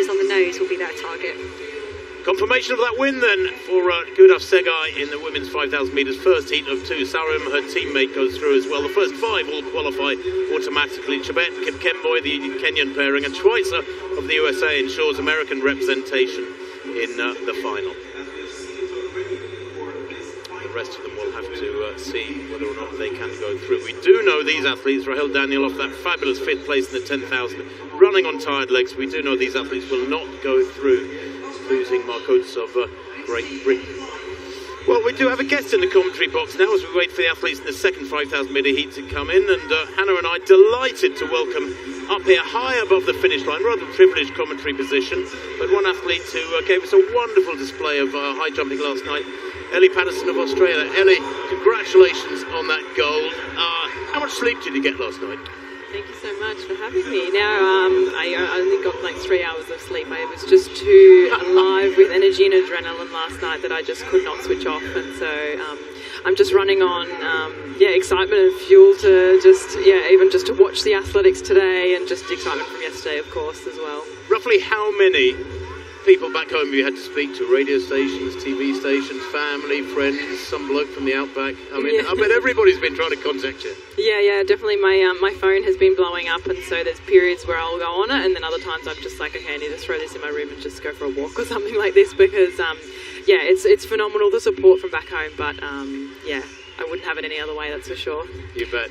inches on the nose will be their target. Confirmation of that win then for Gudaf Segai in the women's 5,000 metres first heat of 2. Sarim, her teammate, goes through as well. The first 5 all qualify automatically. Chebet, Kipkemboy, the Kenyan pairing, and Schweitzer of the USA ensures American representation in the final. The rest of them will have to see whether or not they can go through. We do know these athletes, Rahel Daniel off that fabulous 5th place in the 10,000, running on tired legs. We do know these athletes will not go through, losing Mark Oates of Great Britain. Well, we do have a guest in the commentary box now as we wait for the athletes in the second 5,000 metre heat to come in, and Hannah and I delighted to welcome up here high above the finish line, rather privileged commentary position, but one athlete who gave us a wonderful display of high jumping last night, Ellie Patterson of Australia. Ellie, congratulations on that gold. How much sleep did you get last night? Thank you so much for having me. Now, I only got like 3 hours of sleep. I was just too alive with energy and adrenaline last night that I just could not switch off. And so I'm just running on, excitement and fuel to even just to watch the athletics today, and just excitement from yesterday, of course, as well. Roughly how many people back home you had to speak to? Radio stations, TV stations, family, friends, some bloke from the outback? I mean, I bet everybody's been trying to contact you. Yeah, definitely. My phone has been blowing up, and so there's periods where I'll go on it, and then other times I'm just like, okay, I need to throw this in my room and just go for a walk or something like this, because it's phenomenal, the support from back home. But I wouldn't have it any other way, that's for sure. You bet.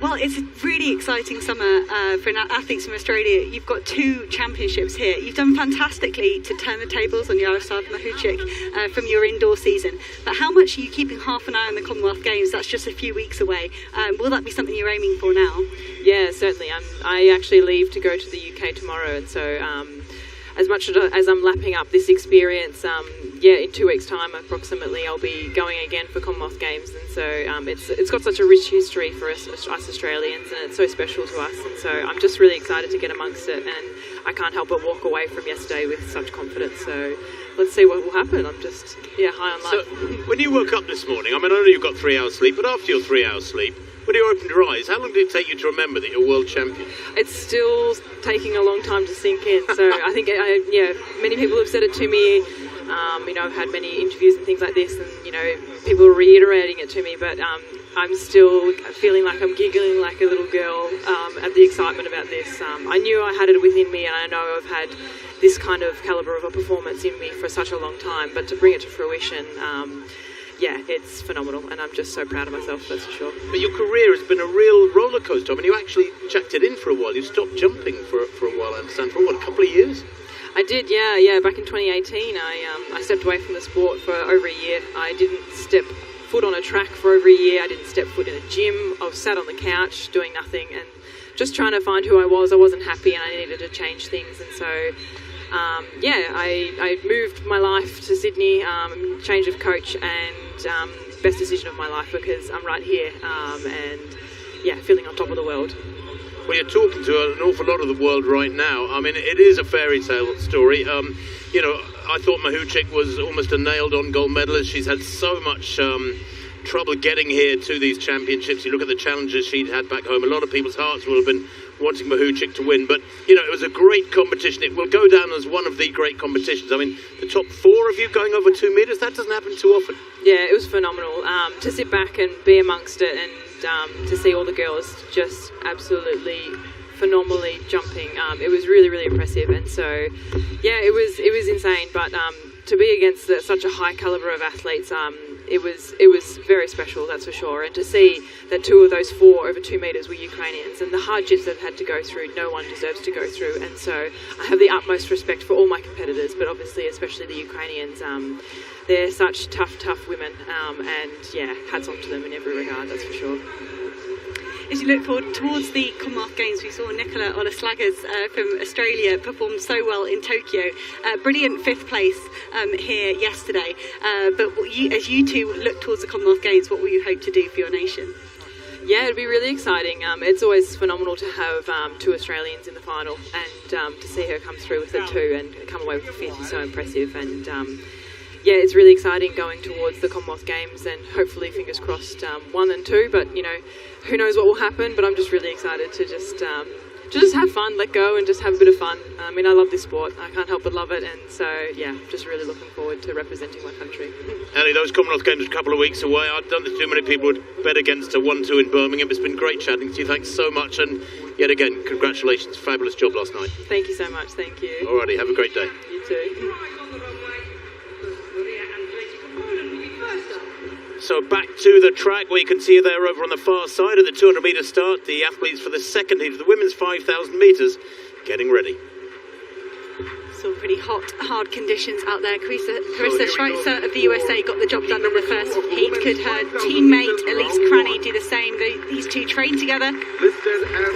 Well, it's a really exciting summer for athletes from Australia. You've got 2 championships here. You've done fantastically to turn the tables on Yaroslav Mahuchik from your indoor season. But how much are you keeping half an eye on the Commonwealth Games? That's just a few weeks away. Will that be something you're aiming for now? Yeah, certainly. I actually leave to go to the UK tomorrow, and so as much as I'm lapping up this experience, in 2 weeks' time approximately, I'll be going again for Commonwealth Games, and so it's got such a rich history for us Australians, and it's so special to us, and so I'm just really excited to get amongst it, and I can't help but walk away from yesterday with such confidence. So let's see what will happen. I'm just high on life. So when you woke up this morning, I mean, I know you've got 3 hours sleep, but after your 3 hours sleep, when you opened your eyes, how long did it take you to remember that you're world champion? It's still taking a long time to sink in. So I think, many people have said it to me. I've had many interviews and things like this, and, people are reiterating it to me, but I'm still feeling like I'm giggling like a little girl at the excitement about this. I knew I had it within me, and I know I've had this kind of calibre of a performance in me for such a long time, but to bring it to fruition, it's phenomenal, and I'm just so proud of myself, that's for sure. But your career has been a real roller coaster. I mean, you actually checked it in for a while. You stopped jumping for a while, I understand, for a couple of years? I did, yeah. Back in 2018, I stepped away from the sport for over a year. I didn't step foot on a track for over a year. I didn't step foot in a gym. I was sat on the couch doing nothing and just trying to find who I was. I wasn't happy, and I needed to change things, and so I moved my life to Sydney, change of coach, and best decision of my life, because I'm right here and feeling on top of the world. Well, you're talking to an awful lot of the world right now. I mean, it is a fairy tale story. I thought Mahuchik was almost a nailed-on gold medalist. She's had so much trouble getting here to these championships. You look at the challenges she'd had back home. A lot of people's hearts will have been wanting Mahuchik to win, but it was a great competition. It will go down as one of the great competitions. I mean, the top 4 of you going over 2 meters, that doesn't happen too often. Yeah, it was phenomenal to sit back and be amongst it, and to see all the girls just absolutely phenomenally jumping. It was really, really impressive, and so it was insane. But to be against such a high caliber of athletes, it was very special, that's for sure. And to see that 2 of those 4 over 2 meters were Ukrainians, and the hardships they've had to go through, no one deserves to go through. And so I have the utmost respect for all my competitors, but obviously especially the Ukrainians. They're such tough women, and hats off to them in every regard, that's for sure. As you look forward towards the Commonwealth Games, we saw Nicola Olaslagas from Australia perform so well in Tokyo. Brilliant 5th place here yesterday. But as you 2 look towards the Commonwealth Games, what will you hope to do for your nation? Yeah, it'd be really exciting. It's always phenomenal to have 2 Australians in the final, and to see her come through with it too and come away with the 5th is so impressive. And it's really exciting going towards the Commonwealth Games, and hopefully, fingers crossed, 1 and 2. But who knows what will happen? But I'm just really excited to just just have fun, let go, and just have a bit of fun. I mean, I love this sport. I can't help but love it, and so yeah, just really looking forward to representing my country. Ellie, those Commonwealth Games are a couple of weeks away. I don't think too many people would bet against a 1-2 in Birmingham. It's been great chatting to you. Thanks so much, and yet again, congratulations. Fabulous job last night. Thank you so much. Thank you. Alrighty, have a great day. You too. So back to the track, where you can see there over on the far side of the 200-metre start, the athletes for the second heat of the women's 5,000 metres getting ready. Some pretty hot, hard conditions out there. Carissa Schweitzer of the USA got the job done in the first heat. Could her teammate Elise Cranny do the same? These two train together. I think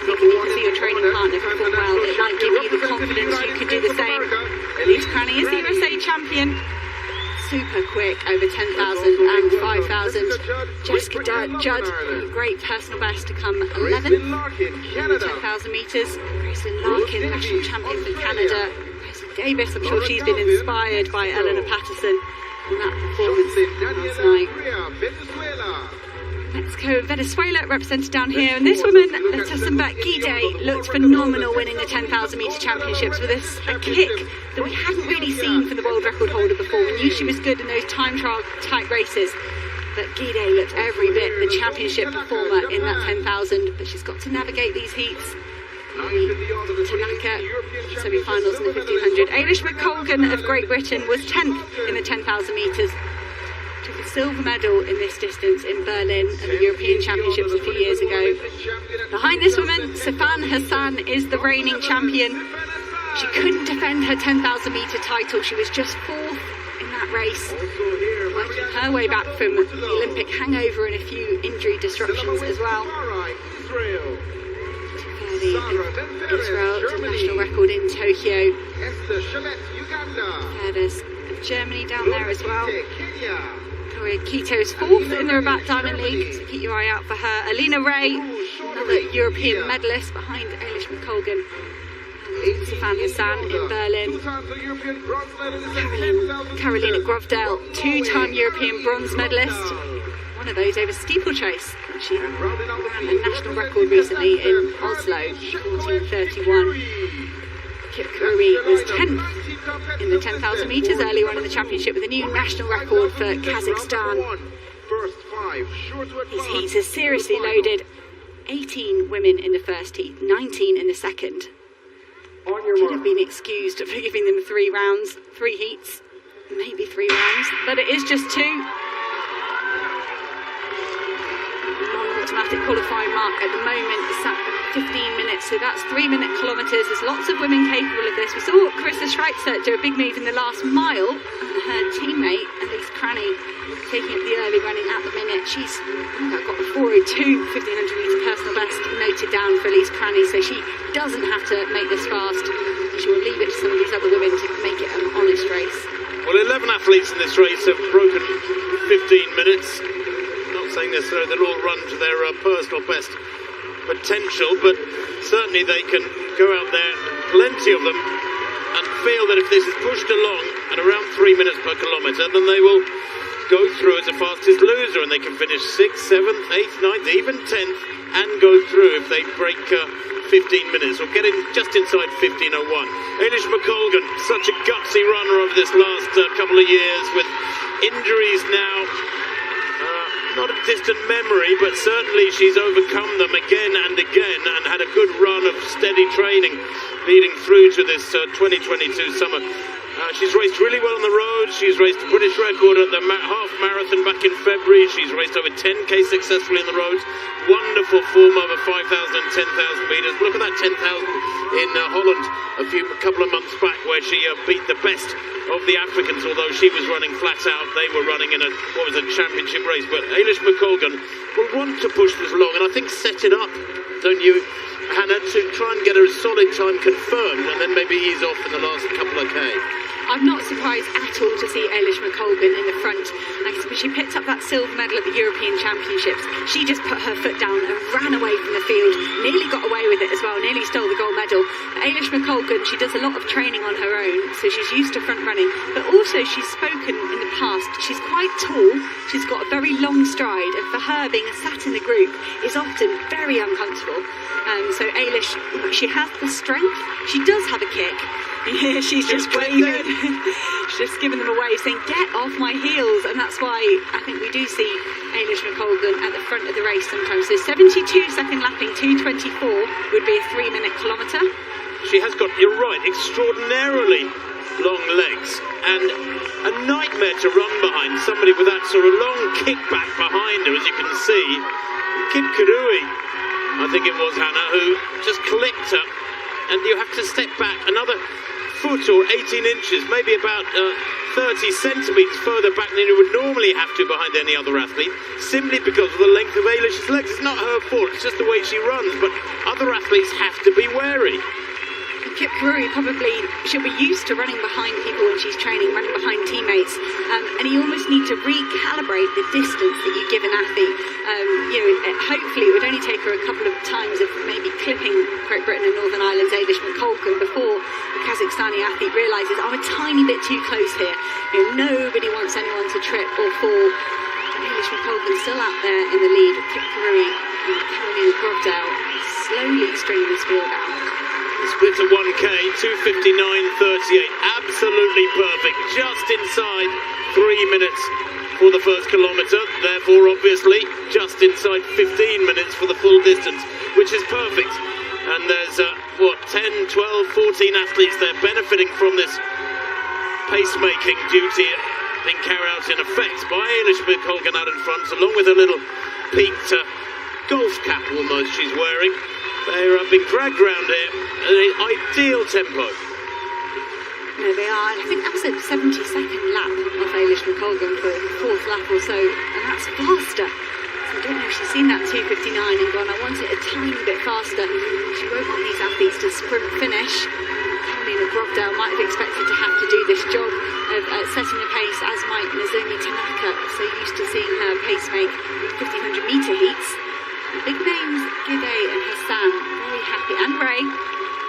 if you can see your training partner perform well, it might give you the confidence you could do the same. Elise Cranny is the USA champion. Super quick over 10,000 and 5,000. Jessica Judd, a great personal best to come 11th in the 10,000 metres. Gracelyn Larkin, national champion for Canada. Gracelyn Davis, I'm sure she's been inspired by Eleanor Patterson in that performance last night. Let's go Venezuela, represented down here. And this woman, Letesenbet Gide, looked phenomenal winning the 10,000 metre championships with a kick that we hadn't really seen from the world record holder before. We knew she was good in those time trial type races, but Gide looked every bit the championship performer in that 10,000. But she's got to navigate these heats. Tanaka, semi-finals in the 1500. Ailish McColgan of Great Britain was 10th in the 10,000 metres. Took a silver medal in this distance in Berlin at the European Championships a few years ago. Behind this woman, Sifan Hassan is the reigning champion. She couldn't defend her 10,000 metre title. She was just 4th in that race, working her way back from the Olympic hangover and a few injury disruptions as well. Israel to national record in Tokyo. There's Germany down there as well. Korea Keto is 4th in the Rabat Diamond League, so keep your eye out for her. Alina Ray, another European medalist behind Ailish McColgan. Sifan Hassan in Berlin. Carolina Grovdale, 2-time European bronze medalist. One of those over steeplechase. She ran a national record recently in Oslo, 14:31. Kip Kurui was 10th in the 10,000 metres earlier on in the championship with a new national record for Kazakhstan. These heats are seriously loaded. 18 women in the first heat, 19 in the second. Should have been excused for giving them 3 rounds, 3 heats, maybe 3 rounds, but it is just 2. Non-automatic qualifying mark at the moment is at 15 minutes, so that's 3-minute kilometres. There's lots of women capable of this. We saw Carissa Schweitzer do a big move in the last mile. Her teammate, Elise Cranny, taking up the early running at the minute. She's got a 4:02 1500 metre personal best noted down for Elise Cranny, so she doesn't have to make this fast. She will leave it to some of these other women to make it an honest race. Well, 11 athletes in this race have broken 15 minutes. Not saying necessarily they'll all run to their personal best potential, but certainly they can go out there, plenty of them, and feel that if this is pushed along at around 3 minutes per kilometre, then they will go through as the fastest loser, and they can finish 6th, 7th, 8th, 9th, even 10th, and go through if they break 15 minutes, or get in just inside 15:01. Ailish McColgan, such a gutsy runner over this last couple of years, with injuries now. Not a distant memory, but certainly she's overcome them again and again and had a good run of steady training leading through to this 2022 summer. She's raced really well on the road. She's raced a British record at the half marathon back in February. She's raced over 10k successfully on the roads. Wonderful form over 5,000 and 10,000 metres. Look at that 10,000 in Holland a couple of months back, where she beat the best of the Africans, although she was running flat out. They were running in a championship race. But Ailish McColgan will want to push this along, and I think set it up, don't you, Hannah, to try and get a solid time confirmed, and then maybe ease off in the last couple of K. I'm not surprised at all to see Eilish McColgan in the front. She picked up that silver medal at the European Championships. She just put her foot down and ran away from the field, nearly got away with it as well, nearly stole the gold medal. Eilish McColgan, she does a lot of training on her own, so she's used to front running, but also she's spoken in the past. She's quite tall, she's got a very long stride, and for her, being sat in the group is often very uncomfortable. So Eilish, she has the strength, she does have a kick. Yeah, she's just waving. She's just giving them away, saying, "Get off my heels," and that's why I think we do see Eilish McColgan at the front of the race sometimes. So 72-second lapping, 2:24 would be a 3-minute kilometre. She has got, you're right, extraordinarily long legs and a nightmare to run behind. Somebody with that sort of long kickback behind her, as you can see. Kip Karui, I think it was Hannah, who just clipped her, and you have to step back another foot or 18 inches, maybe about 30 centimetres further back than you would normally have to behind any other athlete, simply because of the length of Eilish's legs. It's not her fault, it's just the way she runs, but other athletes have to be wary. Kip Karui probably, she'll be used to running behind people when she's training, running behind teammates, and you almost need to recalibrate the distance that you give an athlete. Hopefully it would only take her a couple of times of maybe clipping Great Britain and Northern Ireland's Eilish McColgan before the Kazakhstani athlete realises, I'm a tiny bit too close here. Nobody wants anyone to trip or fall. Eilish McColgan still out there in the lead. Kip Karui and Carolina Grovdale slowly stringing this field out. Split to 1K, 2:59.38, absolutely perfect, just inside 3 minutes for the first kilometre, therefore obviously just inside 15 minutes for the full distance, which is perfect. And there's 10, 12, 14 athletes there benefiting from this pacemaking duty being carried out in effect by Eilish McColgan out in front, along with a little peaked golf cap almost she's wearing. They're being dragged round here at an ideal tempo. No, they are. I think that was a 72nd lap of Eilish McColgan for the fourth lap or so, and that's faster. So I don't know if she's seen that 2:59 and gone, I want it a tiny bit faster. She won't want these athletes to sprint finish. Carolina Grovdale might have expected to have to do this job of setting the pace, as might Nozomi Tanaka, so used to seeing her pace make 1500 metre heats. Big names, Gide and Hassan, very happy, and Ray.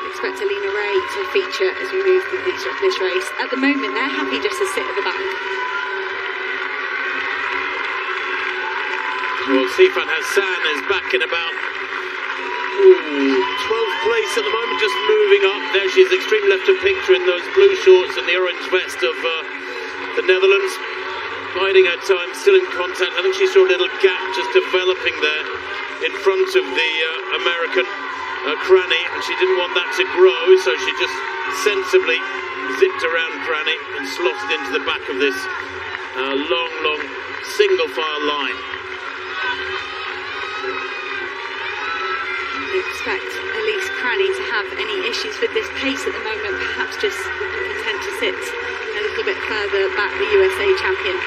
Expect Alina Ray to feature as we move through this race. At the moment, they're happy just to sit at the back. Well, Sifan Hassan is back in about 12th place at the moment, just moving up. There she is, extreme left of picture in those blue shorts and the orange vest of the Netherlands. Biding her time, still in contact. I think she saw a little gap just developing there in front of the American Cranny, and she didn't want that to grow, so she just sensibly zipped around Cranny and slotted into the back of this long single file line. I expect Elise Cranny to have any issues with this pace at the moment, perhaps just content to sit a little bit further back, the USA champion.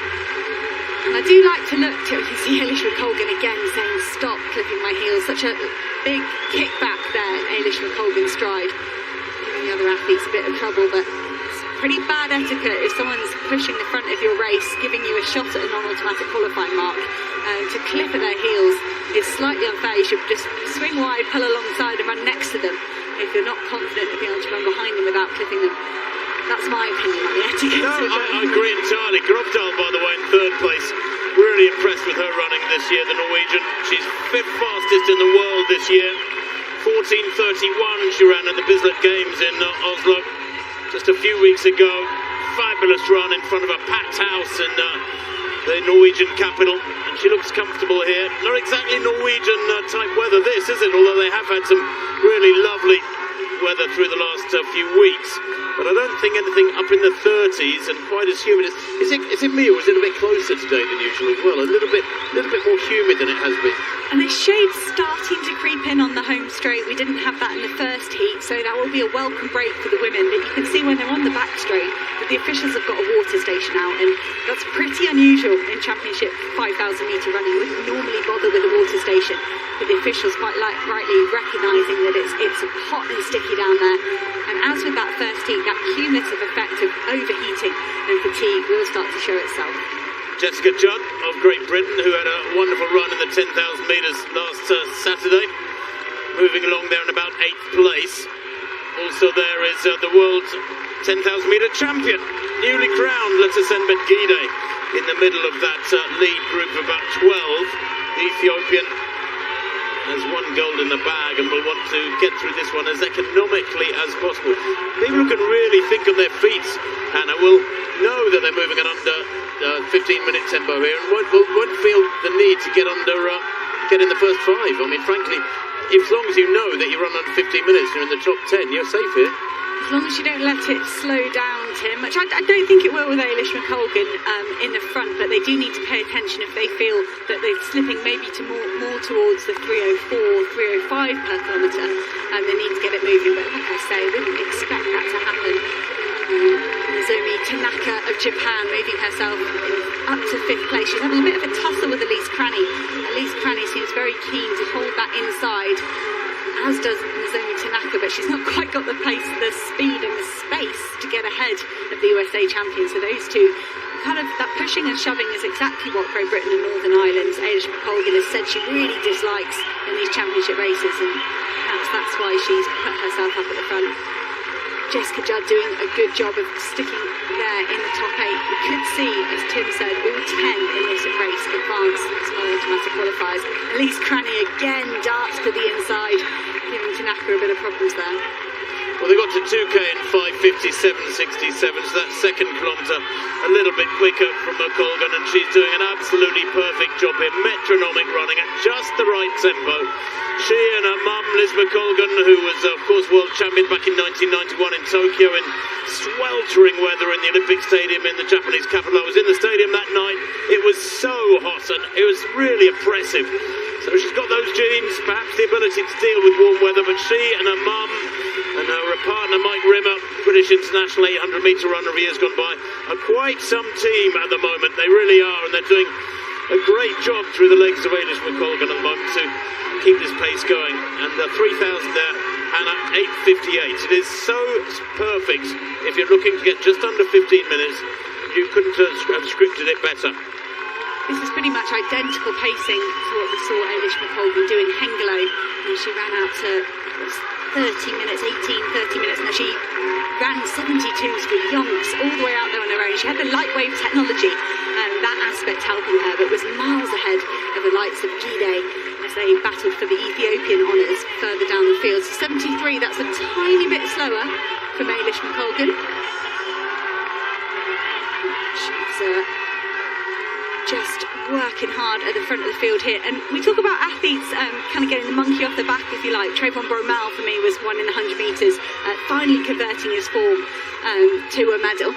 And I do like to look to, you see Eilish McColgan again saying, "Stop clipping my heels." Such a big kickback there, Eilish McColgan's stride, giving the other athletes a bit of trouble, but it's pretty bad etiquette if someone's pushing the front of your race, giving you a shot at a non-automatic qualifying mark. To clip at their heels is slightly unfair. You should just swing wide, pull alongside and run next to them if you're not confident of being able to run behind them without clipping them. That's my opinion on the etiquette. No, I agree entirely. Grovdal, by the way, in third place. Really impressed with her running this year, the Norwegian. She's fifth fastest in the world this year. 14:31 she ran in the Bislett Games in Oslo just a few weeks ago. Fabulous run in front of a packed house in the Norwegian capital, and she looks comfortable here. Not exactly Norwegian type weather this, is it? Although they have had some really lovely weather through the last few weeks. But I don't think anything up in the 30s and quite as humid. Is it me, or is it a bit closer today than usual as well? A little bit more humid than it has been. And the shade's starting to creep in on the home straight. We didn't have that in the first heat, so that will be a welcome break for the women. But you can see when they're on the back straight that the officials have got a water station out, and that's pretty unusual in championship 5,000 metre running. You wouldn't normally bother with a water station, but the officials quite rightly recognising that it's hot and sticky down there. And as with that first heat, that cumulative effect of overheating and fatigue will start to show itself. Jessica Judd of Great Britain, who had a wonderful run in the 10,000 metres last Saturday, moving along there in about 8th place. Also there is the world 10,000 metre champion, newly crowned Letizen Gide, in the middle of that lead group of about 12. The Ethiopian has one gold in the bag and will want to get through this one as economically as possible. People who can really think on their feet, Hannah, will know that they're moving at under 15-minute tempo here and won't feel the need to get in the first 5. I mean, frankly, as long as you know that you run under 15 minutes and you're in the top 10, you're safe here. As long as you don't let it slow down, Tim, which I don't think it will with Eilish McColgan in the front, but they do need to pay attention if they feel that they're slipping maybe to more towards the 3:04, 3:05 per kilometre, and they need to get it moving. But like I say, I wouldn't expect that to happen. Nozomi Tanaka of Japan moving herself up to 5th place. She's having a bit of a tussle with Elise Cranny. Elise Cranny seems very keen to hold that inside, as does Nozomi Tanaka, but she's not quite got the pace, the speed and the space to get ahead of the USA champions. So those two, kind of that pushing and shoving is exactly what Great Britain and Northern Ireland's Eilish McColgan has said she really dislikes in these championship races, and perhaps that's why she's put herself up at the front. Jessica Judd doing a good job of sticking there in the top 8. We could see, as Tim said, all 10 in this race advance to non-automatic qualifiers. Elise Cranny again darts to the inside, giving Tanaka a bit of problems there. Well, they got to 2K in 5:57.67, so that second kilometre a little bit quicker from McColgan, and she's doing an absolutely perfect job here, metronomic running at just the right tempo. She and her mum, Liz McColgan, who was, of course, world champion back in 1991 in Tokyo in sweltering weather in the Olympic Stadium in the Japanese capital. I was in the stadium that night. It was so hot and it was really oppressive. So she's got those genes, perhaps the ability to deal with warm weather, but she and her mum and her partner Mike Rimmer, British international 800 metre runner of years gone by, are quite some team at the moment. They really are, and they're doing a great job through the legs of Eilish McColgan at the moment to keep this pace going. And 3,000 there, and at 8:58. It is so perfect. If you're looking to get just under 15 minutes, you couldn't have scripted it better. This is pretty much identical pacing to what we saw Eilish McColgan do in Hengelo, and she ran out to 30 minutes, and she ran 72s with yonks all the way out there on her own. She had the light wave technology, and that aspect helping her, but was miles ahead of the likes of Gide as they battled for the Ethiopian honours further down the field. So 73, that's a tiny bit slower from Eilish McColgan. She's just working hard at the front of the field here. And we talk about athletes kind of getting the monkey off the back, if you like. Trayvon Bromell, for me, was one in the 100 metres, finally converting his form to a medal.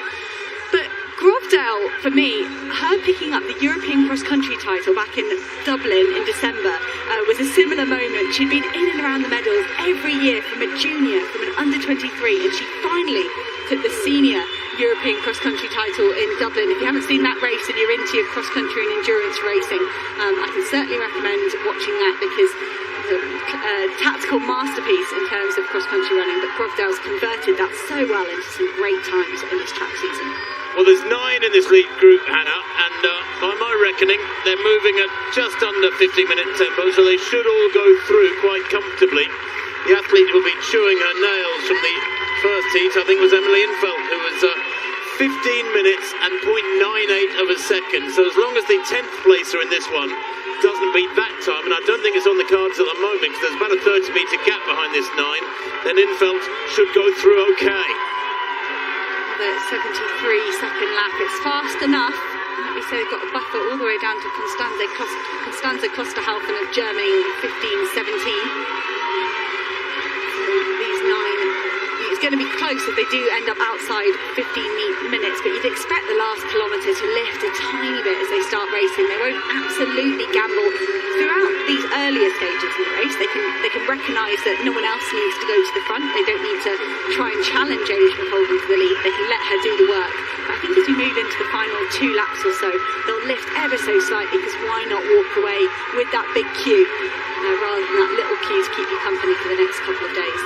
But Grovdale, for me, her picking up the European cross-country title back in Dublin in December was a similar moment. She'd been in and around the medals every year from a junior, from an under-23, and she finally took the senior European cross-country title in Dublin. If you haven't seen that race and you're into your cross-country and endurance racing, I can certainly recommend watching that, because it's a tactical masterpiece in terms of cross-country running. But Grovdale's converted that so well into some great times in this track season. Well, there's 9 in this lead group, Hannah, and by my reckoning, they're moving at just under 50-minute tempo, so they should all go through quite comfortably. The athlete who will be chewing her nails from the first heat, I think, was Emily Infeld, who was 15 minutes and 0.98 of a second. So as long as the 10th placer in this one doesn't beat that time, and I don't think it's on the cards at the moment, because there's about a 30-metre gap behind this 9, then Infeld should go through okay. The 73-second lap. It's fast enough. Like we said, got a buffer all the way down to Constanze Klosterhalfen of Germany, 15:17. These 9, it's going to be close if they do end up outside 15 minutes, but you'd expect the last kilometre to lift a tiny bit as they start racing. They won't absolutely gamble throughout these earlier stages of the race. They can recognise that no one else needs to go to the front. They don't need to try and challenge Eilish McColgan to the lead. They can let her do the work. But I think as we move into the final 2 laps or so, they'll lift ever so slightly, because why not walk away with that big cue rather than that little cue to keep you company for the next couple of days.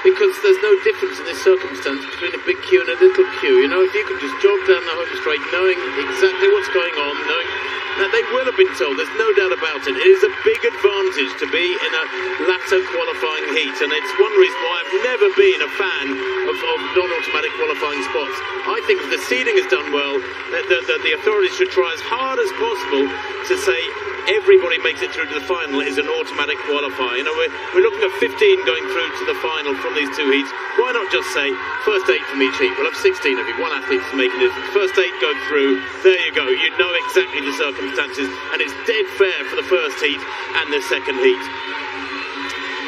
because there's no difference in this circumstance between a big queue and a little queue. You know, if you could just jog down the home straight knowing exactly what's going on, knowing that they will have been told, there's no doubt about it. It is a big advantage to be in a latter qualifying heat, and it's one reason why I've never been a fan of non-automatic qualifying spots. I think if the seeding is done well, the authorities should try as hard as possible to say everybody makes it through to the final is an automatic qualifier. You know, we're looking at 15 going through to the final from these two heats. Why not just say first 8 from each heat? We'll have 16 of you, one athlete is making it. First 8 go through, there you go. You know exactly the circumstances, and it's dead fair for the first heat and the second heat.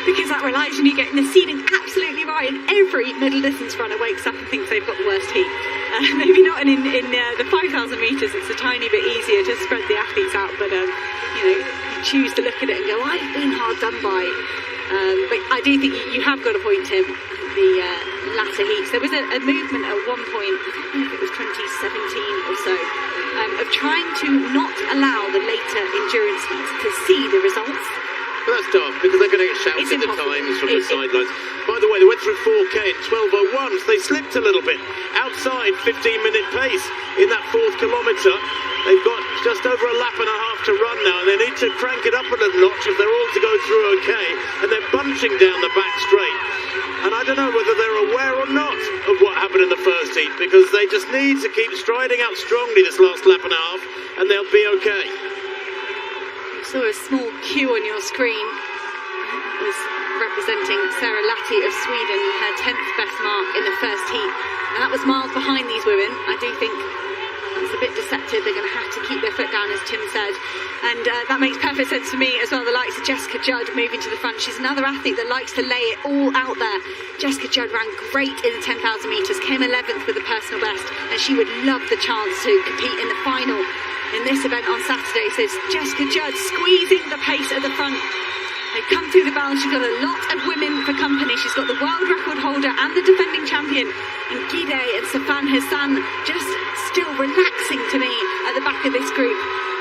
Because that relies on you getting the seeding absolutely right, and every middle distance runner wakes up and thinks they've got the worst heat. Maybe not in the 5,000 metres, it's a tiny bit easier to spread the athletes out, but you know, you choose to look at it and go, I've been hard done by. But I do think you have got a point, Tim, the latter heats. There was a movement at one point, I think it was 2017 or so, of trying to not allow the later endurance heats to see the results. Well, that's daft, because they're going to get shouted the times from the sidelines. By the way, they went through 4K in 12:01, so they slipped a little bit. Outside 15-minute pace in that 4th kilometre. They've got just over a lap and a half to run now, and they need to crank it up a little notch if they're all to go through okay. And they're bunching down the back straight. And I don't know whether they're aware or not of what happened in the first heat, because they just need to keep striding out strongly this last lap and a half, and they'll be okay. Saw a small queue on your screen. It was representing Sarah Lahti of Sweden, her 10th best mark in the first heat, and that was miles behind these women. I do think that's a bit deceptive. They're going to have to keep their foot down, as Tim said, and that makes perfect sense for me as well. The likes of Jessica Judd moving to the front. She's another athlete that likes to lay it all out there. Jessica Judd ran great in the 10,000 metres, came 11th with a personal best, and she would love the chance to compete in the final in this event on Saturday. So it's Jessica Judd squeezing the pace at the front. They've come through the balance. She's got a lot of women for company. She's got the world record holder and the defending champion in Gide and Safan Hassan just still relaxing to me at the back of this group.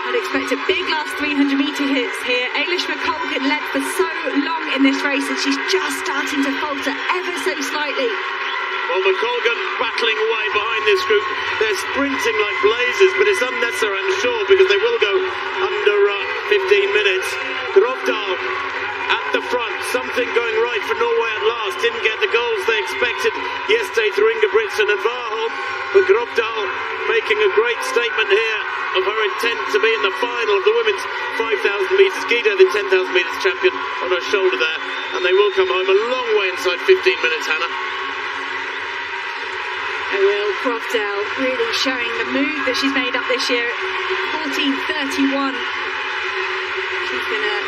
I'd expect a big last 300 metre hits here. Ailish McColgan led for so long in this race, and she's just starting to falter ever so slightly. Well, McColgan battling away behind this group. They're sprinting like blazes, but it's unnecessary, I'm sure, because they will go under 15 minutes. Grovdal at the front. Something going right for Norway at last. Didn't get the goals they expected yesterday through Ingebrigtsen and Warholm. But Grovdal making a great statement here of her intent to be in the final of the women's 5,000 metres. Gide, the 10,000 metres champion, on her shoulder there. And they will come home a long way inside 15 minutes, Hannah. Will Grovdal really showing the move that she's made up this year. 14:31. She's going to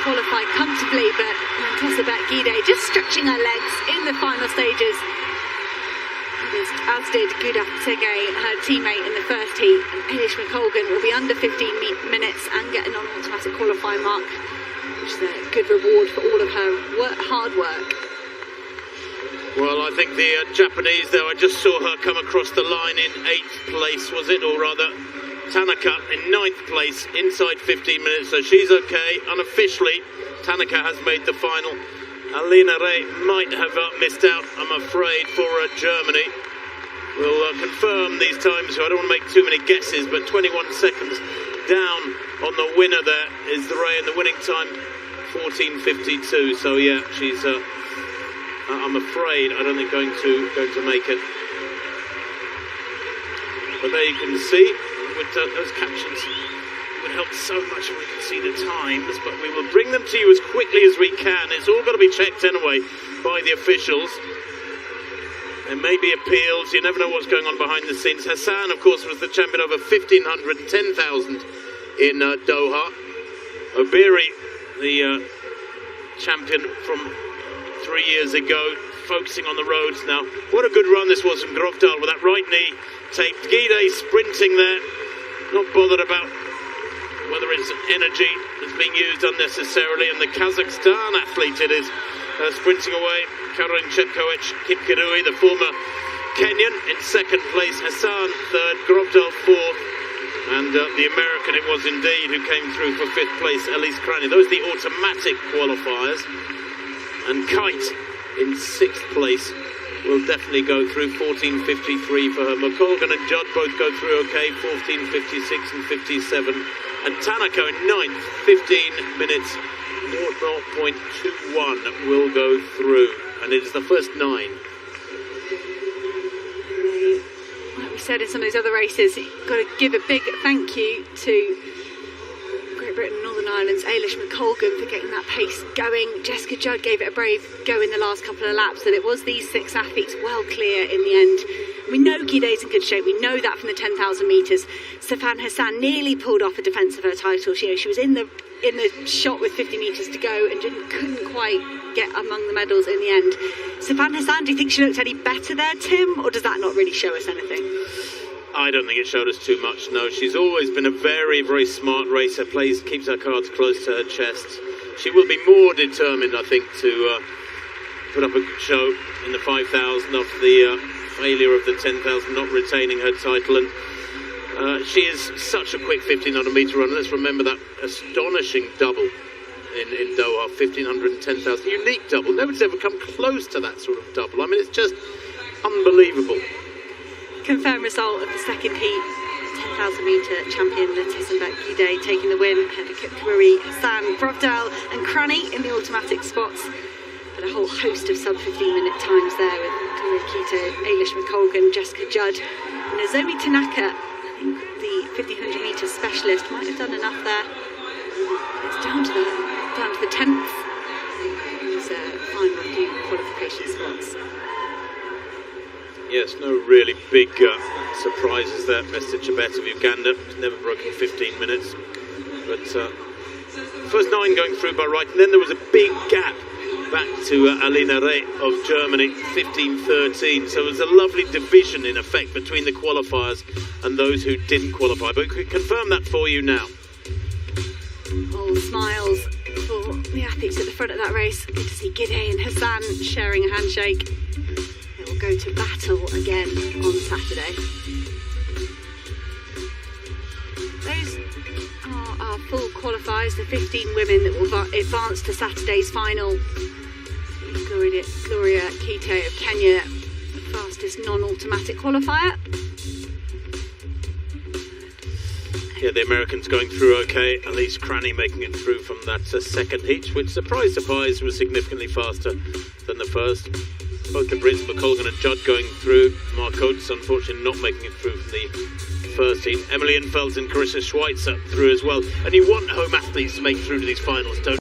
qualify comfortably, but Tosabet Gide just stretching her legs in the final stages. As did Gudaf Tege, her teammate in the first heat. And Ailish McColgan will be under 15 minutes and get a non-automatic qualifying mark, which is a good reward for all of her hard work. Well, I think the Japanese, though, I just saw her come across the line in 8th place, was it? Or rather, Tanaka in 9th place, inside 15 minutes, so she's okay. Unofficially, Tanaka has made the final. Alina Rey might have missed out, I'm afraid, for Germany. We'll confirm these times, so I don't want to make too many guesses, but 21 seconds down on the winner there is the Rey, and the winning time, 14:52. So, yeah, she's... I'm afraid I don't think going to make it. But there you can see with those captions, it would help so much if we can see the times, but we will bring them to you as quickly as we can. It's all got to be checked anyway by the officials. There may be appeals, you never know what's going on behind the scenes. Hassan, of course, was the champion over 1,500 and 10,000 in Doha. Obiri, the champion from 3 years ago, focusing on the roads now. What a good run this was from Grovdal with that right knee taped. Gide sprinting there, not bothered about whether it's energy that's being used unnecessarily. And the Kazakhstan athlete it is, sprinting away. Karin Chetkovic, Kipkirui, the former Kenyan, in 2nd place. Hassan 3rd, Grovdal 4th. And the American it was indeed who came through for 5th place, Elise Cranny. Those are the automatic qualifiers. And Kite in 6th place will definitely go through. 14.53 for her. McColgan and Judd both go through okay. 14.56 and 57. And Tanaka in 9th, 15 minutes 0.21 will go through. And it is the first 9. Like we said in some of those other races, you've got to give a big thank you to Great Britain and Northern Ireland's Ailish McColgan for getting that pace going. Jessica Judd gave it a brave go in the last couple of laps, and it was these 6 athletes well clear in the end. We know Guidet's in good shape. We know that from the 10,000 metres. Safan Hassan nearly pulled off a defence of her title. She was in the shot with 50 metres to go and couldn't quite get among the medals in the end. Safan Hassan, do you think she looked any better there, Tim, or does that not really show us anything? I don't think it showed us too much, no. She's always been a very, very smart racer, keeps her cards close to her chest. She will be more determined, I think, to put up a good show in the 5,000 of the failure of the 10,000, not retaining her title. And she is such a quick 1,500 metre runner. Let's remember that astonishing double in Doha, 1,500 and 10,000. Unique double. Nobody's ever come close to that sort of double. I mean, it's just unbelievable. Confirmed result of the second heat. 10,000 metre champion Letissenbeck Guidet taking the win ahead of Kipkuri, Hassan, Grovdal and Cranney in the automatic spots. But a whole host of sub-15-minute times there with Gloria Kito, Ailish McColgan, Jessica Judd and Nozomi Tanaka. I think the 1,500 metre specialist might have done enough there. It's down to the 10th. It's final few qualification spots. Yes, no really big surprises there. Mr. Chebet of Uganda has never broken 15 minutes. But first 9 going through by right, and then there was a big gap back to Alina Reh of Germany, 15.13. So it was a lovely division in effect between the qualifiers and those who didn't qualify. But we can confirm that for you now. All smiles for the athletes at the front of that race. Good to see Guidet and Hassan sharing a handshake. They'll go to battle again on Saturday. Those are our full qualifiers, the 15 women that will advance to Saturday's final. Gloria Kito of Kenya, the fastest non-automatic qualifier. Yeah, the Americans going through okay. Elise Cranney making it through from that second heat, which, surprise, surprise, was significantly faster than the first. Both the Brits, McColgan and Judd, going through. Mark Oates, unfortunately, not making it through from the first heat. Emily Infeld and Carissa Schweitzer through as well. And you want home athletes to make through to these finals, don't you?